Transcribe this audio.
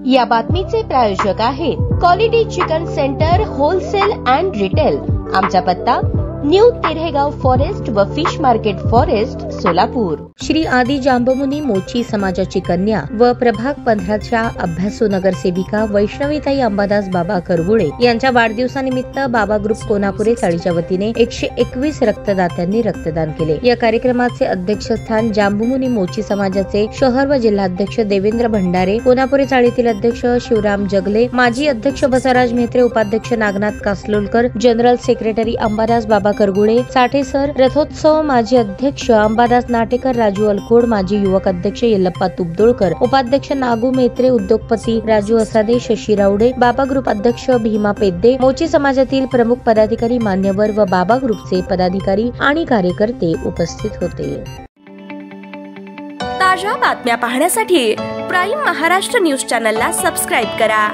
या बातमीचे प्रायोजक आहेत quality chicken centre wholesale and retail. आमचा पत्ता न्यू तिरेगाव फॉरेस्ट व fish market forest Solapur. Shri आदि जांबमुनी मोची समाजाची कन्या व प्रभाग 15च्या अभ्यासू नगरसेविका वैष्णवीताई अंबादास बाबा करगुळे यांच्या वाढदिवसानिमित्त बाबा ग्रुप कोनापुरे चाळीच्या वतीने 121 रक्तदात्यांनी रक्तदान केले। या कार्यक्रमाचे अध्यक्षस्थान जांबमुनी मोची समाजाचे शहर व जिल्हाध्यक्ष देवेंद्र भंडारे, कोनापुरे चाळीतील अध्यक्ष शिवराम जगले, माजी अध्यक्ष बसवराज म्हेत्रे, उपाध्यक्ष नागनाथ कासलोलकर, जनरल सेक्रेटरी अंबादास बाबा करगुळे, साठे सर, रथोत्सव माजी अध्यक्ष अंबादास नाटेकर, राजू अलकोड, माजी युवक अध्यक्ष यल्लप्पा तुबदोळकर, उपाध्यक्ष नागू म्हेत्रे, उद्योगपती राजू असादे, शशी रावडे, बाबा ग्रुप अध्यक्ष भीमा पेद्दे, मोची समाजातील प्रमुख पदाधिकारी, मान्यवर व बाबा ग्रुपचे पदाधिकारी आणि कार्यकर्ते उपस्थित होते। ताज्या बातम्या पाहण्यासाठी प्राईम महाराष्ट्र न्यूज चॅनलला सबस्क्राइब करा।